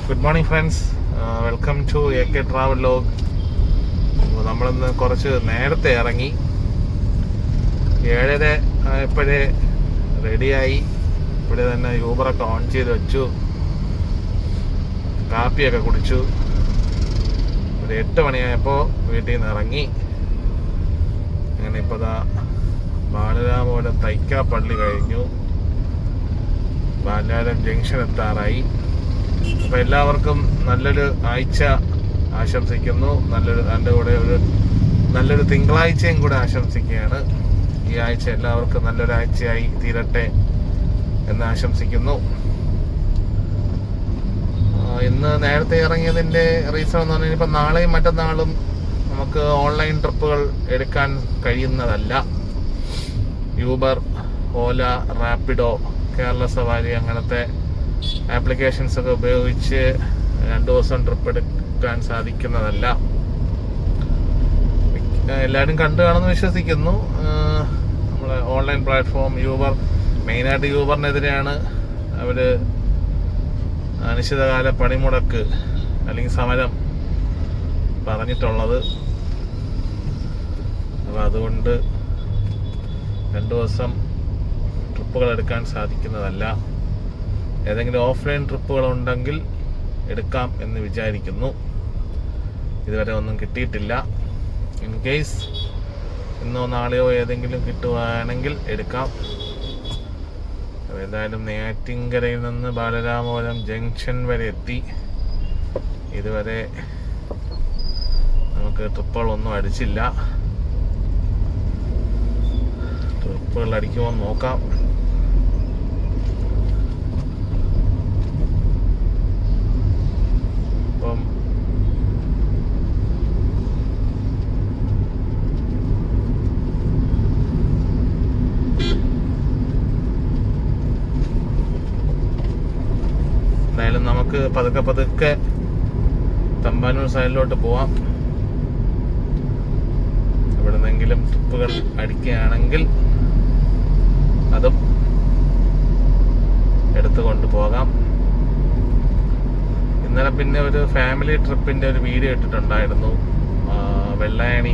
Good morning friends, welcome to AK travelogue. നമ്മളിന്ന് കുറച്ച് നേരത്തെ ഇറങ്ങി 7:30 ആയപ്പോഴേ റെഡിയായി. ഇവിടെ തന്നെ യൂബറൊക്കെ ഓൺ ചെയ്ത് വെച്ചു, കാപ്പിയൊക്കെ കുടിച്ചു. ഒരു 8 മണിയായപ്പോൾ വീട്ടിൽ നിന്ന് ഇറങ്ങി. അങ്ങനെ ഇപ്പോൾ ബാലരാമപുരം തൈക്കാപ്പള്ളി കഴിഞ്ഞു, ബാലരാമപുരം ജംഗ്ഷൻ എത്താറായി. അപ്പോൾ എല്ലാവർക്കും നല്ലൊരു ആഴ്ച ആശംസിക്കുന്നു. എൻ്റെ കൂടെ നല്ലൊരു തിങ്കളാഴ്ചയും കൂടെ ആശംസിക്കുകയാണ്. ഈ ആഴ്ച എല്ലാവർക്കും നല്ലൊരാഴ്ചയായി തീരട്ടെ എന്ന് ആശംസിക്കുന്നു. ഇന്ന് നേരത്തെ ഇറങ്ങിയതിൻ്റെ റീസൺ എന്ന് പറഞ്ഞാൽ ഇപ്പം നാളെയും മറ്റന്നാളും നമുക്ക് ഓൺലൈൻ ട്രിപ്പുകൾ എടുക്കാൻ കഴിയുന്നതല്ല. യൂബർ, ഓല, റാപ്പിഡോ, കേരള സവാരി അങ്ങനത്തെ ആപ്ലിക്കേഷൻസ് ഒക്കെ ഉപയോഗിച്ച് 2 ദിവസം ട്രിപ്പ് എടുക്കാൻ സാധിക്കുന്നതല്ല. എല്ലാവരും കണ്ടു കാണുമെന്ന് വിശ്വസിക്കുന്നു. നമ്മളെ ഓൺലൈൻ പ്ലാറ്റ്ഫോം യൂബർ, മെയിനായിട്ട് യൂബറിനെതിരെയാണ് അവർ അനിശ്ചിതകാല പണിമുടക്ക് അല്ലെങ്കിൽ സമരം പറഞ്ഞിട്ടുള്ളത്. അപ്പോൾ അതുകൊണ്ട് 2 ദിവസം ട്രിപ്പുകൾ എടുക്കാൻ സാധിക്കുന്നതല്ല. ഏതെങ്കിലും ഓഫ്ലൈൻ ട്രിപ്പുകൾ ഉണ്ടെങ്കിൽ എടുക്കാം എന്ന് വിചാരിക്കുന്നു. ഇതുവരെ ഒന്നും കിട്ടിയിട്ടില്ല. ഇൻ കേസ് ഇന്നോ നാളെയോ ഏതെങ്കിലും കിട്ടുവാണെങ്കിൽ എടുക്കാം. ഏതായാലും നെയ്യാറ്റിൻകരയിൽ നിന്ന് ബാലരാമപുരം ജംഗ്ഷൻ വരെ എത്തി. ഇതുവരെ നമുക്ക് ട്രിപ്പുകളൊന്നും അടിച്ചില്ല. ട്രിപ്പുകൾ അടിക്കുമ്പോൾ നോക്കാം. അപ്പം എന്തായാലും നമുക്ക് പതുക്കെ തമ്പാനൂർ സൈഡിലോട്ട് പോവാം. എവിടെ നിന്നെങ്കിലും ട്രിപ്പുകൾ അടിക്കുകയാണെങ്കിൽ അതും എടുത്തുകൊണ്ട് പോകാം. ഇന്നലെ പിന്നെ ഒരു ഫാമിലി ട്രിപ്പിൻ്റെ ഒരു വീഡിയോ ഇട്ടിട്ടുണ്ടായിരുന്നു. വെള്ളായണി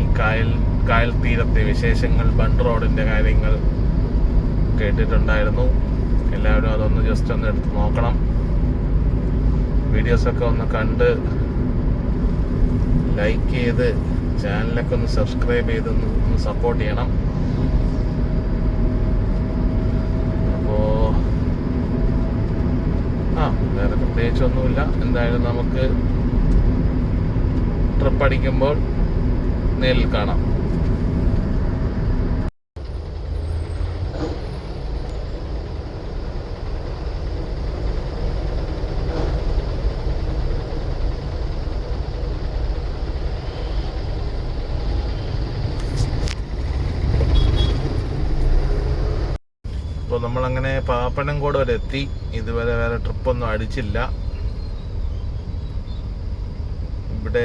കായൽ തീരത്തെ വിശേഷങ്ങൾ, ബണ്ട് റോഡിൻ്റെ കാര്യങ്ങൾ കേട്ടിട്ടുണ്ടായിരുന്നു. എല്ലാവരും അതൊന്ന് ജസ്റ്റ് ഒന്ന് എടുത്ത് നോക്കണം. വീഡിയോസൊക്കെ ഒന്ന് കണ്ട് ലൈക്ക് ചെയ്ത് ചാനലൊക്കെ ഒന്ന് സബ്സ്ക്രൈബ് ചെയ്ത് ഒന്ന് സപ്പോർട്ട് ചെയ്യണം. അപ്പോൾ വേറെ പ്രത്യേകിച്ചൊന്നുമില്ല. എന്തായാലും നമുക്ക് ട്രിപ്പ് അടിക്കുമ്പോൾ നേരിൽ കാണാം. അപ്പോൾ നമ്മളങ്ങനെ പാപ്പനംകോട് വരെ എത്തി. ഇതുവരെ വേറെ ട്രിപ്പൊന്നും അടിച്ചില്ല. ഇവിടെ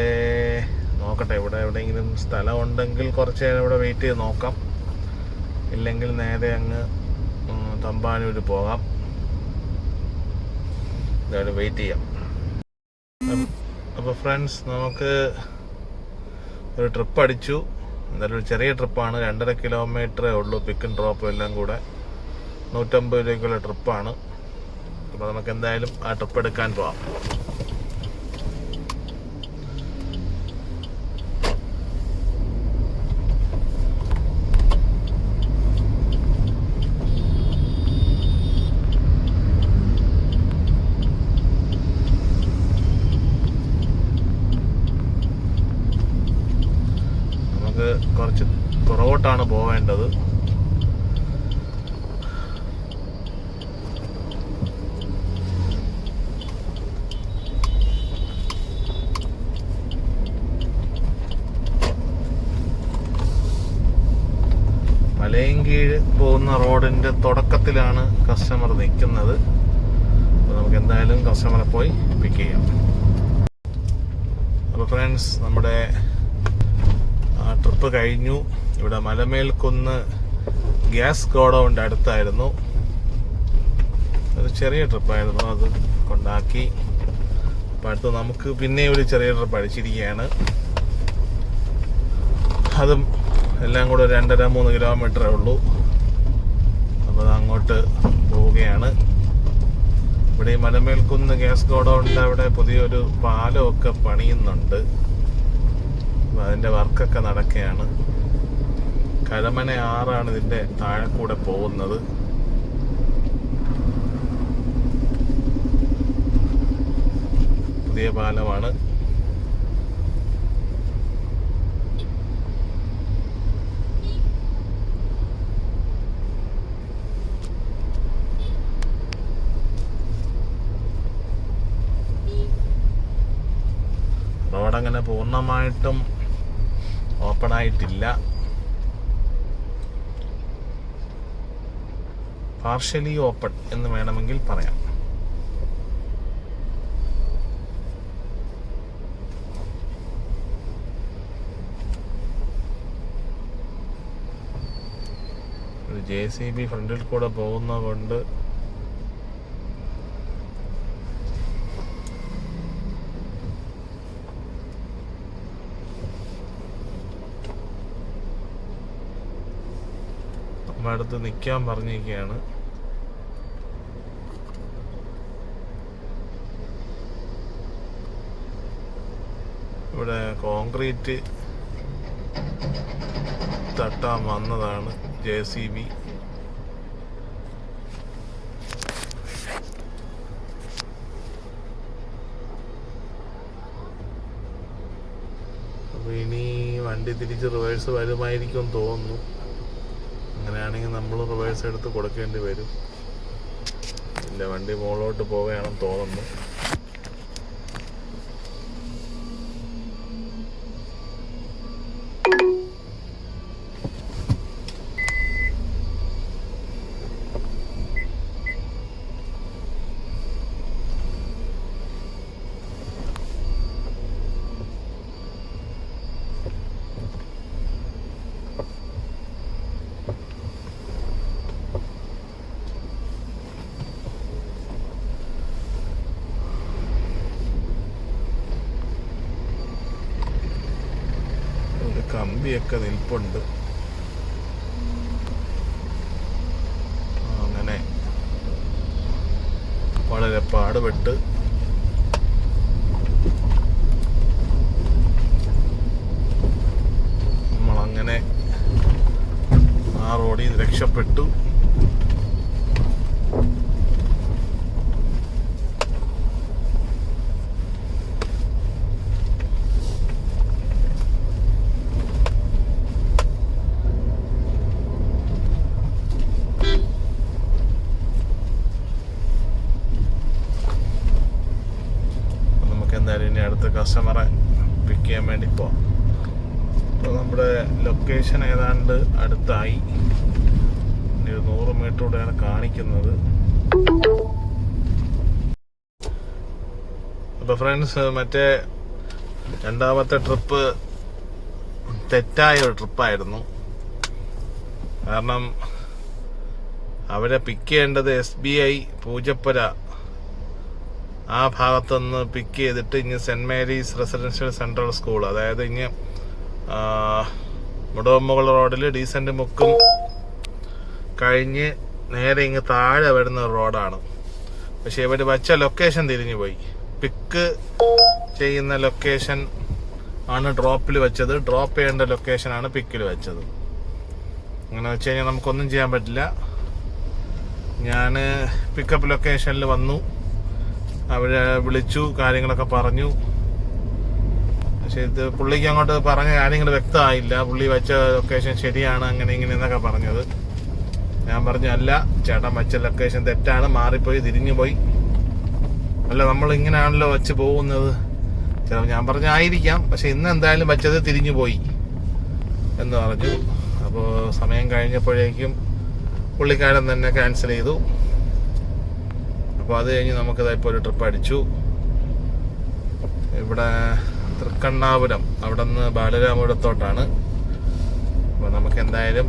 നോക്കട്ടെ, ഇവിടെ എവിടെയെങ്കിലും സ്ഥലം ഉണ്ടെങ്കിൽ കുറച്ച് നേരം ഇവിടെ വെയിറ്റ് ചെയ്ത് നോക്കാം. ഇല്ലെങ്കിൽ നേരെ അങ്ങ് തമ്പാനൂര് പോകാം. എന്തായാലും വെയിറ്റ് ചെയ്യാം. അപ്പോൾ ഫ്രണ്ട്സ്, നമുക്ക് ഒരു ട്രിപ്പ് അടിച്ചു. എന്തായാലും ഒരു ചെറിയ ട്രിപ്പാണ്, 2.5 കിലോമീറ്ററേ ഉള്ളൂ. പിക്കും ഡ്രോപ്പും എല്ലാം കൂടെ 150 രൂപയ്ക്കുള്ള ട്രിപ്പാണ്. അപ്പോൾ നമുക്ക് എന്തായാലും ആ ട്രിപ്പ് എടുക്കാൻ പോവാം. നമുക്ക് കുറച്ച് പുറകോട്ടാണ് പോവേണ്ടത്. മലയൻകീഴ് പോകുന്ന റോഡിൻ്റെ തുടക്കത്തിലാണ് കസ്റ്റമർ നിൽക്കുന്നത്. അപ്പോൾ നമുക്ക് എന്തായാലും കസ്റ്റമറെ പോയി പിക്ക് ചെയ്യാം. അപ്പോൾ ഫ്രണ്ട്സ്, നമ്മുടെ ട്രിപ്പ് കഴിഞ്ഞു. ഇവിടെ മലമേൽക്കുന്ന് ഗ്യാസ് ഗോഡൗണിൻ്റെ അടുത്തായിരുന്നു. ഒരു ചെറിയ ട്രിപ്പായിരുന്നു, അത് കൊണ്ടാക്കി. അപ്പം അടുത്ത് നമുക്ക് പിന്നെ ഒരു ചെറിയ ട്രിപ്പ് അടിച്ചിരിക്കുകയാണ്. അതും എല്ലാം കൂടെ 2.5-3 കിലോമീറ്ററേ ഉള്ളൂ. അപ്പോൾ അത് അങ്ങോട്ട് പോവുകയാണ്. ഇവിടെ ഈ മലമേൽക്കുന്ന് ഗ്യാസ് ഗോഡൗണിൻ്റെ അവിടെ പുതിയൊരു പാലമൊക്കെ പണിയുന്നുണ്ട്. അപ്പോൾ അതിൻ്റെ വർക്കൊക്കെ നടക്കുകയാണ്. കരമന 6 ഇതിൻ്റെ താഴെ കൂടെ പോകുന്നത്. പുതിയ പാലമാണ്. റോഡങ്ങനെ പൂർണ്ണമായിട്ടും ഓപ്പൺ ആയിട്ടില്ല. പാർഷ്യലി ഓപ്പൺ എന്ന് വേണമെങ്കിൽ പറയാം. ഒരു JCB ഫ്രണ്ടിൽ കൂടെ പോകുന്നത് കൊണ്ട് അടുത്ത് നിൽക്കാൻ പറഞ്ഞിരിക്കുകയാണ്. ഇവിടെ കോൺക്രീറ്റ് തട്ടാൻ വന്നതാണ് JCB. അപ്പോൾ ഇനി വണ്ടി തിരിച്ച് റിവേഴ്സ് വരുമായിരിക്കും തോന്നുന്നു. അങ്ങനെയാണെങ്കിൽ നമ്മൾ റിവേഴ്സ് എടുത്ത് കൊടുക്കേണ്ടി വരും. ഇല്ല, വണ്ടി മുകളിലോട്ട് പോവുകയാണെന്ന് തോന്നുന്നു. കമ്പിയൊക്കെ നിൽപ്പുണ്ട്. അങ്ങനെ വളരെ പാടുപെട്ട് നമ്മളങ്ങനെ ആ റോഡിൽ രക്ഷപ്പെട്ടു. എന്തായാലും ഇനി അടുത്ത കസ്റ്റമറെ പിക്ക് ചെയ്യാൻ വേണ്ടി പോവാം. അപ്പോൾ നമ്മുടെ ലൊക്കേഷൻ ഏതാണ്ട് അടുത്തായി. ഇനി 100 മീറ്റർ കൂടെയാണ് കാണിക്കുന്നത്. അപ്പോൾ ഫ്രണ്ട്സ്, മറ്റേ രണ്ടാമത്തെ ട്രിപ്പ് തെറ്റായ ഒരു ട്രിപ്പായിരുന്നു. കാരണം അവരെ പിക്ക് ചെയ്യേണ്ടത് SBI പൂജപ്പുര ആ ഭാഗത്തുനിന്ന് പിക്ക് ചെയ്തിട്ട് ഇനി Saint Mary's Residential Central School, അതായത് ഇനി മുടവമുകൾ റോഡിൽ ഡീസന്റ് മുക്കും കഴിഞ്ഞ് നേരെ ഇങ്ങ് താഴെ വരുന്ന റോഡാണ്. പക്ഷെ ഇവർ വച്ച ലൊക്കേഷൻ തിരിഞ്ഞു പോയി. പിക്ക് ചെയ്യുന്ന ലൊക്കേഷൻ ആണ് ഡ്രോപ്പിൽ വെച്ചത്, ഡ്രോപ്പ് ചെയ്യേണ്ട ലൊക്കേഷനാണ് പിക്കിൽ വെച്ചത്. അങ്ങനെ വെച്ച് കഴിഞ്ഞാൽ നമുക്കൊന്നും ചെയ്യാൻ പറ്റില്ല. ഞാൻ പിക്കപ്പ് ലൊക്കേഷനിൽ വന്നു, അവരെ വിളിച്ചു, കാര്യങ്ങളൊക്കെ പറഞ്ഞു. പക്ഷെ ഇത് പുള്ളിക്ക് അങ്ങോട്ട് പറഞ്ഞ കാര്യങ്ങൾ വ്യക്തമായില്ല. പുള്ളി വെച്ച ലൊക്കേഷൻ ശരിയാണ്, അങ്ങനെ ഇങ്ങനെ എന്നൊക്കെ പറഞ്ഞത്. ഞാൻ പറഞ്ഞു, അല്ല ചേട്ടൻ വെച്ച ലൊക്കേഷൻ തെറ്റാണ്, മാറിപ്പോയി, തിരിഞ്ഞു പോയി. അല്ല, നമ്മൾ ഇങ്ങനെയാണല്ലോ വെച്ച് പോകുന്നത്. ചിലപ്പോൾ ഞാൻ പറഞ്ഞായിരിക്കാം, പക്ഷെ ഇന്ന് എന്തായാലും വെച്ചത് തിരിഞ്ഞു പോയി എന്ന് പറഞ്ഞു. അപ്പോൾ സമയം കഴിഞ്ഞപ്പോഴേക്കും പുള്ളിക്കാരൻ തന്നെ ക്യാൻസൽ ചെയ്തു. അപ്പോൾ അത് കഴിഞ്ഞ് നമുക്കിതാ ഇപ്പോൾ ഒരു ട്രിപ്പ് അടിച്ചു. ഇവിടെ തൃക്കണ്ണാപുരം, അവിടെ നിന്ന് ബാലരാമപുരത്തോട്ടാണ്. അപ്പോൾ നമുക്ക് എന്തായാലും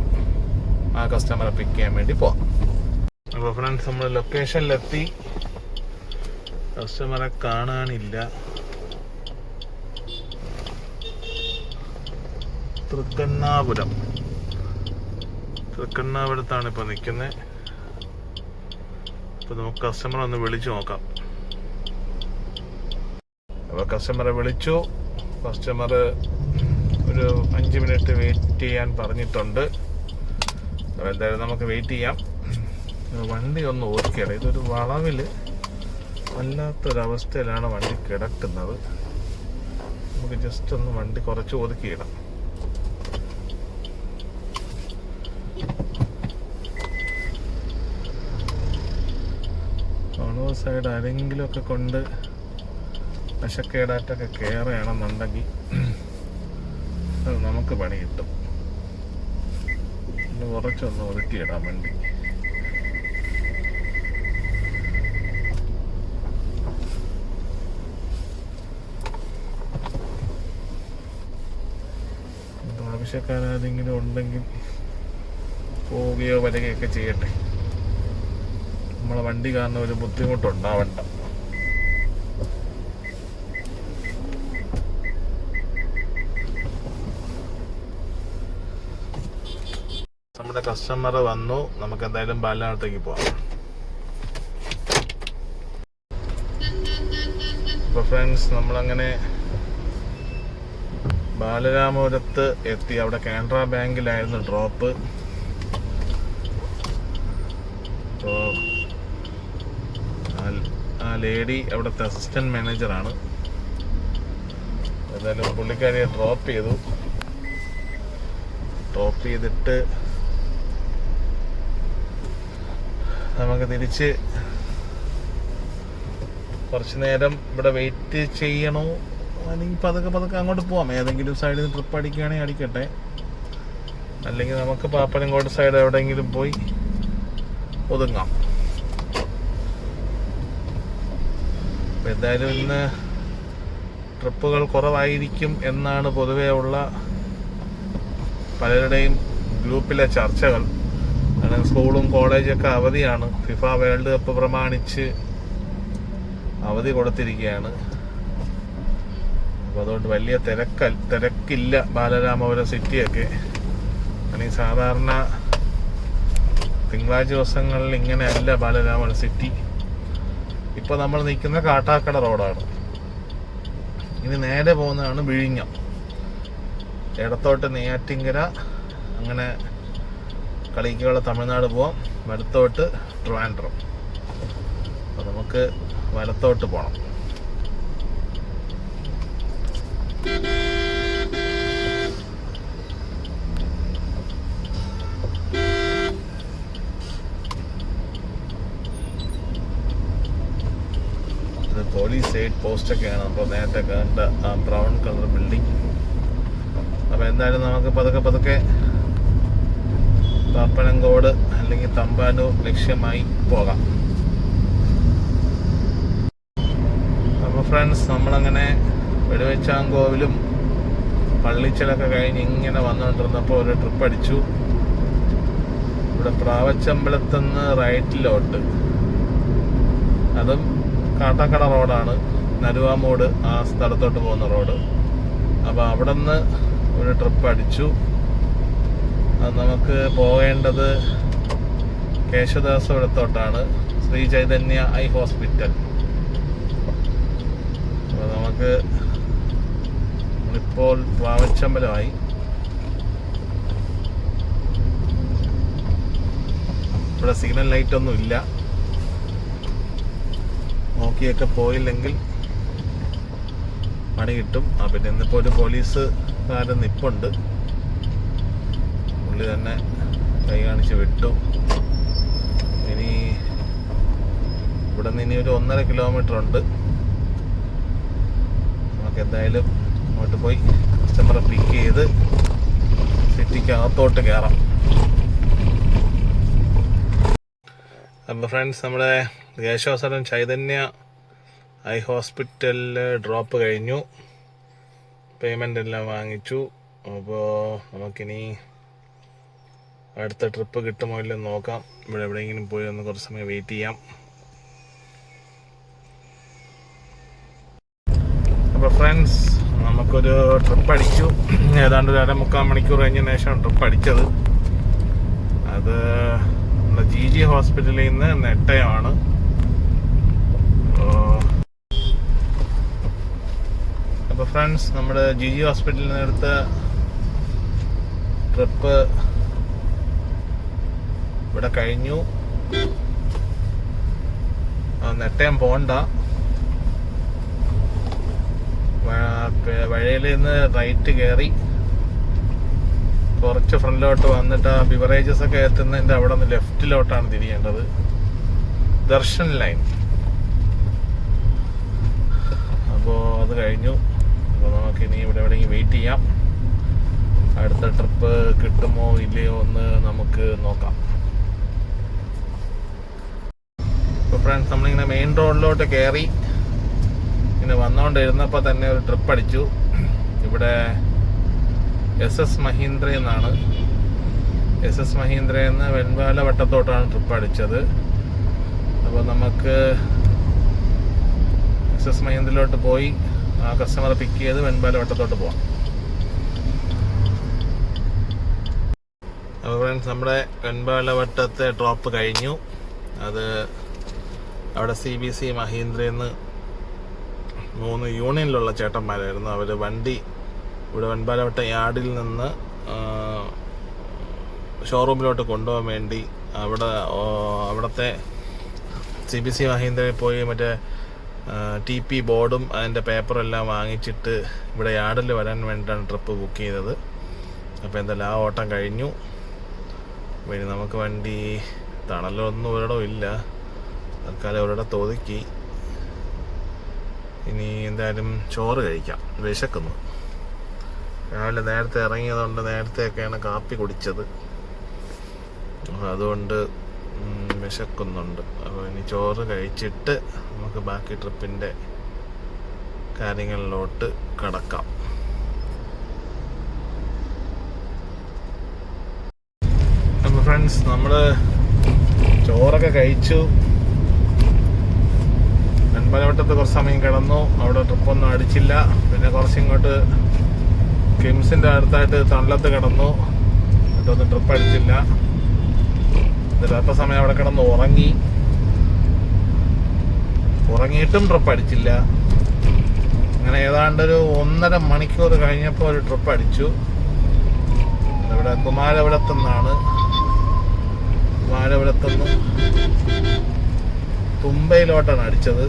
ആ കസ്റ്റമറെ പിക്ക് ചെയ്യാൻ വേണ്ടി പോവാം. അപ്പോൾ ഫ്രണ്ട്സ്, നമ്മൾ ലൊക്കേഷനിലെത്തി. കസ്റ്റമറെ കാണാനില്ല. തൃക്കണ്ണാപുരത്താണ് ഇപ്പോൾ നിൽക്കുന്നത്. അപ്പോൾ നമുക്ക് കസ്റ്റമറെ ഒന്ന് വിളിച്ചു നോക്കാം. അപ്പോൾ കസ്റ്റമറെ വിളിച്ചു. കസ്റ്റമർ ഒരു 5 മിനിറ്റ് വെയിറ്റ് ചെയ്യാൻ പറഞ്ഞിട്ടുണ്ട്. അപ്പോൾ എന്തായാലും നമുക്ക് വെയിറ്റ് ചെയ്യാം. വണ്ടി ഒന്ന് ഒതുക്കിയിടാം. ഇതൊരു വളവിൽ വല്ലാത്തൊരവസ്ഥയിലാണ് വണ്ടി കിടക്കുന്നത്. നമുക്ക് ജസ്റ്റ് ഒന്ന് വണ്ടി കുറച്ച് ഒതുക്കിയിടാം. വളവ് സൈഡ് ആരെങ്കിലുമൊക്കെ കൊണ്ട് പശക്കേടായിട്ടൊക്കെ കയറുകയാണെന്നുണ്ടെങ്കിൽ അത് നമുക്ക് പണി കിട്ടും. കുറച്ചൊന്ന് ഒതുക്കിയിടാം വണ്ടി. ആവശ്യക്കാരെങ്കിലും ഉണ്ടെങ്കിൽ പോവുകയോ വരികയൊക്കെ ചെയ്യട്ടെ. നമ്മളെ വണ്ടി കാരണം ഒരു ബുദ്ധിമുട്ടുണ്ടാവണ്ട. നമ്മുടെ കസ്റ്റമർ വന്നു. നമുക്ക് എന്തായാലും ബാലരാമത്തേക്ക് പോവാം. അപ്പോൾ ഫ്രണ്ട്സ്, നമ്മളങ്ങനെ ബാലരാമപുരത്ത് എത്തി. അവിടെ കാനറ ബാങ്കിലായിരുന്നു ഡ്രോപ്പ്. അപ്പോൾ ആ ലേഡി അവിടുത്തെ അസിസ്റ്റന്റ് മാനേജറാണ്. എന്തായാലും പുള്ളിക്കാരിയെ ഡ്രോപ്പ് ചെയ്തിട്ട് നമുക്ക് തിരിച്ച് കുറച്ച് നേരം ഇവിടെ വെയിറ്റ് ചെയ്യണോ അല്ലെങ്കിൽ പതുക്കെ അങ്ങോട്ട് പോവാം. ഏതെങ്കിലും സൈഡിൽ നിന്ന് ട്രിപ്പ് അടിക്കുകയാണെങ്കിൽ അടിക്കട്ടെ. അല്ലെങ്കിൽ നമുക്ക് പാപ്പനംകോട് സൈഡ് എവിടെയെങ്കിലും പോയി ഒതുങ്ങാം. അപ്പം എന്തായാലും ഇന്ന് ട്രിപ്പുകൾ കുറവായിരിക്കും എന്നാണ് പൊതുവേ ഉള്ള പലരുടെയും ഗ്രൂപ്പിലെ ചർച്ചകൾ. കാരണം സ്കൂളും കോളേജൊക്കെ അവധിയാണ്. ഫിഫ വേൾഡ് കപ്പ് പ്രമാണിച്ച് അവധി കൊടുത്തിരിക്കുകയാണ്. അപ്പോൾ അതുകൊണ്ട് വലിയ തിരക്കില്ല ബാലരാമപുരം സിറ്റിയൊക്കെ. അല്ലെങ്കിൽ സാധാരണ തിങ്കളാഴ്ച ദിവസങ്ങളിൽ ഇങ്ങനെയല്ല ബാലരാമപുരം സിറ്റി. ഇപ്പോൾ നമ്മൾ നിൽക്കുന്ന കാട്ടാക്കട റോഡാണ്. ഇനി നേരെ പോകുന്നതാണ് വിഴിഞ്ഞം. ഇടത്തോട്ട് നെയ്യാറ്റിങ്കര, അങ്ങനെ കളിക്കുള്ള തമിഴ്നാട് പോവാം. വലത്തോട്ട് ട്രിവാൻഡ്രം. അപ്പോൾ നമുക്ക് വലത്തോട്ട് പോകണം. ഇത് പോലീസ് എയ്ഡ് പോസ്റ്റൊക്കെയാണ്. അപ്പോൾ നേരത്തെ കണ്ട ആ ബ്രൗൺ കളർ ബിൽഡിംഗ്. അപ്പോൾ എന്തായാലും നമുക്ക് പതുക്കെ പാപ്പനംകോട് അല്ലെങ്കിൽ തമ്പാനൂർ ലക്ഷ്യമായി പോകാം. അപ്പോൾ ഫ്രണ്ട്സ്, നമ്മളങ്ങനെ വെടിവെച്ചാങ്കോവിലും പള്ളിച്ചലൊക്കെ കഴിഞ്ഞ് ഇങ്ങനെ വന്നുകൊണ്ടിരുന്നപ്പോൾ ഒരു ട്രിപ്പ് അടിച്ചു. ഇവിടെ പ്രാവച്ചമ്പലത്തുനിന്ന് റൈറ്റിലോട്ട്, അതും കാട്ടാക്കട റോഡാണ്, നരുവാമൂട് ആ സ്ഥലത്തോട്ട് പോകുന്ന റോഡ്. അപ്പോൾ അവിടെ നിന്ന് ഒരു ട്രിപ്പ് അടിച്ചു. അത് നമുക്ക് പോകേണ്ടത് കേശവദാസപുരത്തോട്ടാണ്, ശ്രീ ചൈതന്യ ഐ ഹോസ്പിറ്റൽ. അപ്പോൾ നമുക്ക് ഇപ്പോൾ പ്രാവച്ചമ്പലമായി. ഇവിടെ സിഗ്നൽ ലൈറ്റ് ഒന്നും ഇല്ല. നോക്കിയൊക്കെ പോയില്ലെങ്കിൽ പണി കിട്ടും. പിന്നെ ഇന്നിപ്പോൾ ഒരു പോലീസുകാരൻ നിപ്പുണ്ട്. പുള്ളി തന്നെ കൈ കാണിച്ച് വിട്ടു. ഇനി ഇവിടെ നിന്ന് ഇനി ഒരു 1.5 കിലോമീറ്റർ ഉണ്ട്. നമുക്ക് എന്തായാലും അങ്ങോട്ട് പോയി കസ്റ്റമറെ പിക്ക് ചെയ്ത് സിറ്റിക്ക് അകത്തോട്ട് കയറാം. അപ്പോൾ ഫ്രണ്ട്സ്, നമ്മുടെ കേശവദാസപുരം ചൈതന്യ ഐ ഹോസ്പിറ്റലിൽ ഡ്രോപ്പ് കഴിഞ്ഞു. പേയ്മെൻ്റ് എല്ലാം വാങ്ങിച്ചു. അപ്പോൾ നമുക്കിനി അടുത്ത ട്രിപ്പ് കിട്ടുമോ ഇല്ലെന്ന് നോക്കാം. ഇവിടെ എവിടെയെങ്കിലും പോയി ഒന്ന് കുറച്ച് സമയം വെയിറ്റ് ചെയ്യാം. അപ്പോൾ ഫ്രണ്ട്സ്, നമുക്കൊരു ട്രിപ്പ് അടിച്ചു. ഏതാണ്ട് ഒരു 3/4 മണിക്കൂർ കഴിഞ്ഞതിന് ശേഷം ട്രിപ്പ് അടിച്ചത്. അത് നമ്മുടെ GG ഹോസ്പിറ്റലിൽ നിന്ന് നെട്ടയമാണ്. അപ്പോൾ ഫ്രണ്ട്സ്, നമ്മുടെ GG ഹോസ്പിറ്റലിൽ നിന്ന് എടുത്ത ട്രിപ്പ് ഇവിടെ കഴിഞ്ഞു. നെട്ടയം പോണ്ട, വഴിയിൽ നിന്ന് റൈറ്റ് കയറി കുറച്ച് ഫ്രണ്ടിലോട്ട് വന്നിട്ട് ആ ബിവറേജസ് ഒക്കെ എത്തുന്നതിൻ്റെ അവിടെ നിന്ന് ലെഫ്റ്റിലോട്ടാണ് തിരിയേണ്ടത്. ദർശൻ ലൈൻ. അപ്പോൾ അത് കഴിഞ്ഞു. അപ്പോൾ നമുക്കിനി ഇവിടെ എവിടെയെങ്കിലും വെയിറ്റ് ചെയ്യാം. അടുത്ത ട്രിപ്പ് കിട്ടുമോ ഇല്ലയോ എന്ന് നമുക്ക് നോക്കാം. ഇപ്പോൾ ഫ്രണ്ട്സ്, നമ്മളിങ്ങനെ മെയിൻ റോഡിലോട്ട് കയറി ഇങ്ങനെ വന്നുകൊണ്ടിരുന്നപ്പോൾ തന്നെ ഒരു ട്രിപ്പ് അടിച്ചു. ഇവിടെ SS മഹീന്ദ്ര എന്നാണ്. SS മഹീന്ദ്രയിൽ നിന്ന് വെൺപാല വട്ടത്തോട്ടാണ് ട്രിപ്പ് അടിച്ചത്. അപ്പോൾ നമുക്ക് SS മഹീന്ദ്രയിലോട്ട് പോയി ആ കസ്റ്റമറെ പിക്ക് ചെയ്ത് വെൺപാല വട്ടത്തോട്ട് പോവാം. അപ്പോൾ ഫ്രണ്ട്സ്, നമ്മുടെ വെൺപാല വട്ടത്തെ ഡ്രോപ്പ് കഴിഞ്ഞു. അത് അവിടെ CBC മഹീന്ദ്രയിൽ നിന്ന് 3 യൂണിയനിലുള്ള ചേട്ടന്മാരായിരുന്നു. അവർ വണ്ടി ഇവിടെ വെൺപാലവട്ട യാർഡിൽ നിന്ന് ഷോറൂമിലോട്ട് കൊണ്ടുപോകാൻ വേണ്ടി അവിടുത്തെ CBC മഹീന്ദ്രയിൽ പോയി മറ്റേ TP ബോർഡും അതിൻ്റെ പേപ്പറെല്ലാം വാങ്ങിച്ചിട്ട് ഇവിടെ യാർഡിൽ വരാൻ വേണ്ടിയിട്ടാണ് ട്രിപ്പ് ബുക്ക് ചെയ്തത്. അപ്പോൾ എന്തായാലും ആ ഓട്ടം കഴിഞ്ഞു. പിന്നെ നമുക്ക് വണ്ടി തണലൊന്നും ഒരിടവും ഇല്ല, തൽക്കാലം ഒരിടത്ത് ഒതുക്കി. ഇനി എന്തായാലും ചോറ് കഴിക്കാം, വിശക്കുന്നു. രാവിലെ നേരത്തെ ഇറങ്ങിയതുകൊണ്ട് നേരത്തെയൊക്കെയാണ് കാപ്പി കുടിച്ചത്. അപ്പോൾ അതുകൊണ്ട് വിശക്കുന്നുണ്ട്. അപ്പോൾ ഇനി ചോറ് കഴിച്ചിട്ട് നമുക്ക് ബാക്കി ട്രിപ്പിൻ്റെ കാര്യങ്ങളിലോട്ട് കടക്കാം. അപ്പോൾ ഫ്രണ്ട്സ്, നമ്മൾ ചോറൊക്കെ കഴിച്ചു. വെൺപാലവട്ടത്ത് കുറച്ച് സമയം കിടന്നു. അവിടെ ട്രിപ്പൊന്നും അടിച്ചില്ല. പിന്നെ കുറച്ചിങ്ങോട്ട് കിംസിൻ്റെ അടുത്തായിട്ട് തണലത്ത് കിടന്നു. എന്നിട്ടൊന്നും ട്രിപ്പ് അടിച്ചില്ല. ചിലപ്പോൾ സമയം അവിടെ കിടന്ന് ഉറങ്ങിയിട്ടും ട്രിപ്പ് അടിച്ചില്ല. അങ്ങനെ ഏതാണ്ടൊരു 1.5 മണിക്കൂർ കഴിഞ്ഞപ്പോൾ ഒരു ട്രിപ്പ് അടിച്ചു. ഇവിടെ കുമാരപുരത്തുനിന്നാണ്. കുമാരപുരത്തുനിന്ന് തുമ്പയിലോട്ടാണ് അടിച്ചത്.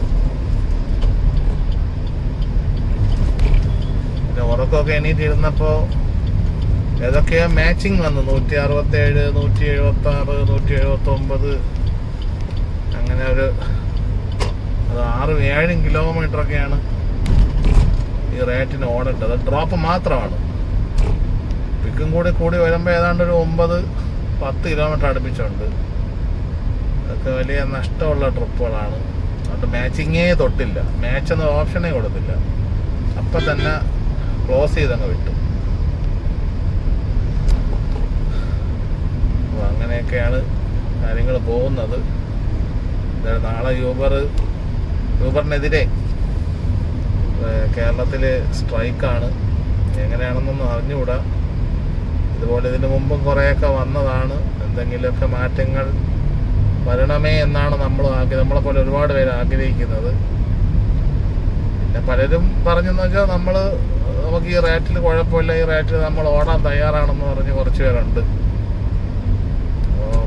പിന്നെ ഉറക്കമൊക്കെ എണീറ്റിരുന്നപ്പോൾ ഏതൊക്കെയോ മാച്ചിങ് വന്നു. 167, 176, 179 അങ്ങനെ ഒരു 6-7 കിലോമീറ്ററൊക്കെയാണ് ഈ റേറ്റിന് ഓടേണ്ടത്. ഡ്രോപ്പ് മാത്രമാണ്. പിക്കും കൂടി വരുമ്പോൾ ഏതാണ്ട് ഒരു 9-10 കിലോമീറ്റർ അടുപ്പിച്ചുണ്ട്. അതൊക്കെ വലിയ നഷ്ടമുള്ള ട്രിപ്പുകളാണ്. അതുകൊണ്ട് മാച്ചിങ്ങേ തൊട്ടില്ല. മാച്ചൊന്നും ഓപ്ഷനേ കൊടുത്തില്ല. അപ്പം തന്നെ ക്ലോസ് ചെയ്തങ്ങ് വിട്ടു. അപ്പോൾ അങ്ങനെയൊക്കെയാണ് കാര്യങ്ങൾ പോകുന്നത്. നാളെ യൂബറിനെതിരെ കേരളത്തിൽ സ്ട്രൈക്കാണ്. എങ്ങനെയാണെന്നൊന്നും അറിഞ്ഞുകൂടാ. ഇതുപോലെ ഇതിനു മുമ്പും കുറേയൊക്കെ വന്നതാണ്. എന്തെങ്കിലുമൊക്കെ മാറ്റങ്ങൾ വരണമേ എന്നാണ് നമ്മളെപ്പോലെ ഒരുപാട് പേര് ആഗ്രഹിക്കുന്നത്. പിന്നെ പലരും പറഞ്ഞെന്ന് വെച്ചാൽ നമുക്ക് ഈ റേറ്റിൽ കുഴപ്പമില്ല, ഈ റേറ്റിൽ നമ്മൾ ഓടാൻ തയ്യാറാണെന്ന് പറഞ്ഞ് കുറച്ച് പേരുണ്ട്. അപ്പോൾ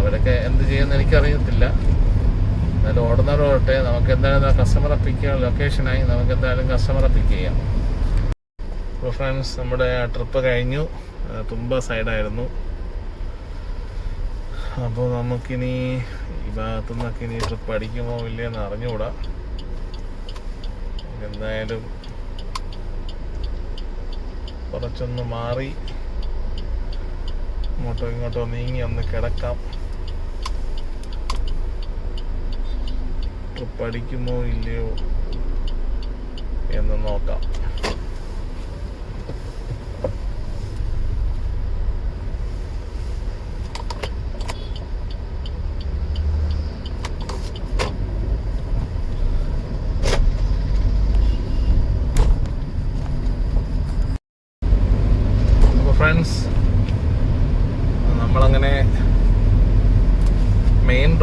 അവരൊക്കെ എന്ത് ചെയ്യുമെന്ന് എനിക്കറിയത്തില്ല. എന്നാലും ഓടുന്നവരോട്ടെ, നമുക്ക് എന്തായാലും കസ്റ്റമറെ പിക്ക് ചെയ്യാൻ ലൊക്കേഷനായി നമുക്ക് എന്തായാലും കസ്റ്റമറെ പിക്ക് ചെയ്യാം. അപ്പോൾ ഫ്രണ്ട്സ്, നമ്മുടെ ട്രിപ്പ് കഴിഞ്ഞു. തുമ്പ സൈഡായിരുന്നു. അപ്പോൾ നമുക്കിനി ഈ ഭാഗത്തു നിന്നൊക്കെ ഇനി ട്രിപ്പ് അടിക്കുമോ ഇല്ലയെന്ന് അറിഞ്ഞുകൂടാ. എന്തായാലും കുറച്ചൊന്ന് മാറി ഇങ്ങോട്ടോ നീങ്ങി ഒന്ന് കിടക്കാം. ട്രിപ്പ് അടിക്കുമോ ഇല്ലയോ എന്ന് നോക്കാം.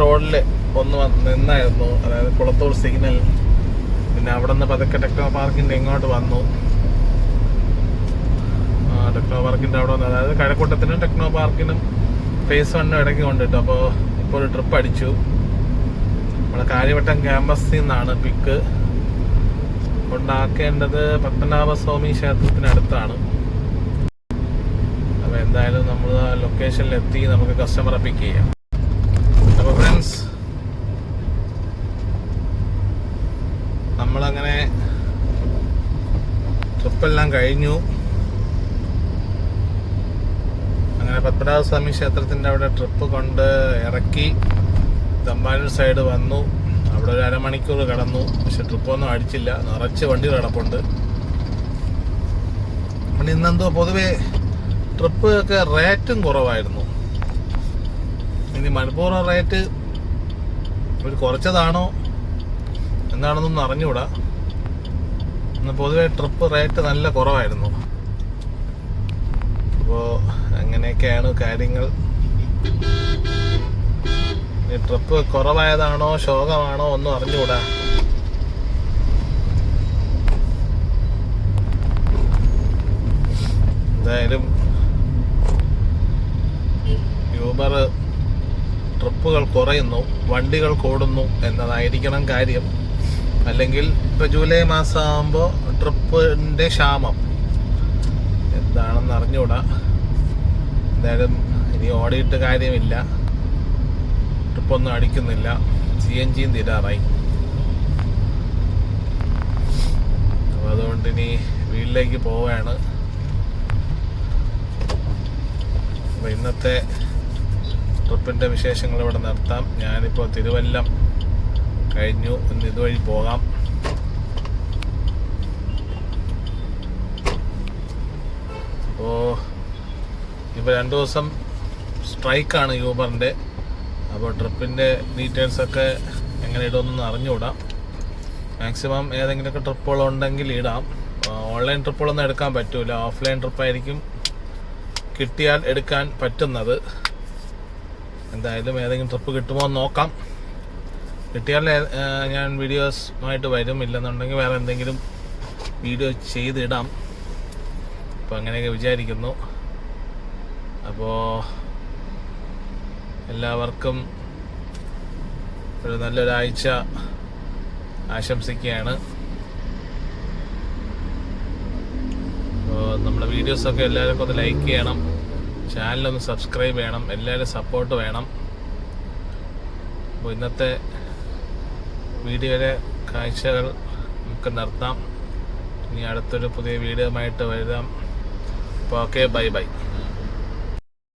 റോഡിൽ ഒന്ന് നിന്നായിരുന്നു, അതായത് കുളത്തൂർ സിഗ്നൽ. പിന്നെ അവിടെ നിന്ന് പതുക്കെ ടെക്നോ പാർക്കിൻ്റെ ഇങ്ങോട്ട് വന്നു. ടെക്നോ പാർക്കിൻ്റെ അവിടെ വന്നു, അതായത് കഴക്കൂട്ടത്തിനും ടെക്നോ പാർക്കിനും ഫേസ് 1 ഇടയ്ക്ക് കൊണ്ടിട്ടു. അപ്പോൾ ഇപ്പോൾ ഒരു ട്രിപ്പ് അടിച്ചു. നമ്മുടെ കാര്യവട്ടം ക്യാമ്പസിൽ നിന്നാണ് പിക്ക് കൊണ്ടാക്കേണ്ടത്. പത്മനാഭസ്വാമി ക്ഷേത്രത്തിനടുത്താണ്. അപ്പോൾ എന്തായാലും നമ്മൾ ആ ലൊക്കേഷനിലെത്തി നമുക്ക് കസ്റ്റമറെ പിക്ക് ചെയ്യാം. അപ്പോൾ ഫ്രണ്ട്സ്, നമ്മളങ്ങനെ ട്രിപ്പെല്ലാം കഴിഞ്ഞു. അങ്ങനെ പത്മനാഭസ്വാമി ക്ഷേത്രത്തിൻ്റെ അവിടെ ട്രിപ്പ് കൊണ്ട് ഇറക്കി തമ്പാനൂർ സൈഡ് വന്നു. അവിടെ ഒരു അരമണിക്കൂർ കിടന്നു. പക്ഷെ ട്രിപ്പൊന്നും അടിച്ചില്ല, നിറച്ച് വണ്ടി കിടപ്പുണ്ട്. പിന്നെ ഇന്നെന്തോ പൊതുവെ ട്രിപ്പ് ഒക്കെ റേറ്റും കുറവായിരുന്നു. ഇനി മനഃപൂർവ്വം റേറ്റ് ഒരു കുറച്ചതാണോ എന്താണെന്നൊന്നും അറിഞ്ഞുകൂടാ. ഇന്ന് പൊതുവെ ട്രിപ്പ് റേറ്റ് നല്ല കുറവായിരുന്നു. അപ്പോൾ അങ്ങനെയൊക്കെയാണ് കാര്യങ്ങൾ. ഈ ട്രിപ്പ് കുറവായതാണോ ശോകമാണോ ഒന്നും അറിഞ്ഞുകൂടാ. എന്തായാലും യൂബർ ട്രിപ്പുകൾ കുറയുന്നു, വണ്ടികൾ കൂടുന്നു എന്നതായിരിക്കണം കാര്യം. അല്ലെങ്കിൽ ഇപ്പോൾ ജൂലൈ മാസം ആകുമ്പോൾ ട്രിപ്പിൻ്റെ ക്ഷാമം എന്താണെന്ന് അറിഞ്ഞുകൂടാ. എന്തായാലും ഇനി ഓടിയിട്ട് കാര്യമില്ല, ട്രിപ്പൊന്നും അടിക്കുന്നില്ല. CNGയും തീരാറായി. അപ്പോൾ അതുകൊണ്ട് ഇനി വീട്ടിലേക്ക് പോവുകയാണ്. അപ്പോൾ ഇന്നത്തെ ട്രിപ്പിൻ്റെ വിശേഷങ്ങൾ ഇവിടെ നിർത്താം. ഞാനിപ്പോൾ തിരുവല്ലം കഴിഞ്ഞു. ഇന്ന് ഇതുവഴി പോകാം. അപ്പോൾ ഇപ്പോൾ 2 ദിവസം സ്ട്രൈക്കാണ് യൂബറിൻ്റെ. അപ്പോൾ ട്രിപ്പിൻ്റെ ഡീറ്റെയിൽസൊക്കെ എങ്ങനെ ഇടുമെന്നൊന്നും അറിഞ്ഞുകൂടാ. മാക്സിമം ഏതെങ്കിലുമൊക്കെ ട്രിപ്പുകളുണ്ടെങ്കിൽ ഇടാം. ഓൺലൈൻ ട്രിപ്പുകളൊന്നും എടുക്കാൻ പറ്റില്ല, ഓഫ്ലൈൻ ട്രിപ്പായിരിക്കും കിട്ടിയാൽ എടുക്കാൻ പറ്റുന്നത്. എന്തായാലും ഏതെങ്കിലും ട്രിപ്പ് കിട്ടുമോ എന്ന് നോക്കാം. കിട്ടിയാൽ ഞാൻ വീഡിയോസുമായിട്ട് വരും. ഇല്ലെന്നുണ്ടെങ്കിൽ വേറെ എന്തെങ്കിലും വീഡിയോ ചെയ്തിടാം. അപ്പോൾ അങ്ങനെയൊക്കെ വിചാരിക്കുന്നു. അപ്പോൾ എല്ലാവർക്കും ഒരു നല്ലൊരാഴ്ച ആശംസിക്കുകയാണ്. അപ്പോൾ നമ്മുടെ വീഡിയോസൊക്കെ എല്ലാവർക്കും ഒന്ന് ലൈക്ക് ചെയ്യണം, ചാനലൊന്ന് സബ്സ്ക്രൈബ് ചെയ്യണം, എല്ലാവരും സപ്പോർട്ട് വേണം. അപ്പോൾ ഇന്നത്തെ വീഡിയോയിലെ കാഴ്ചകൾ നമുക്ക് നിർത്താം. ഇനി അടുത്തൊരു പുതിയ വീഡിയോയുമായിട്ട് വരാം. അപ്പോൾ ഓക്കെ, ബൈ ബൈ.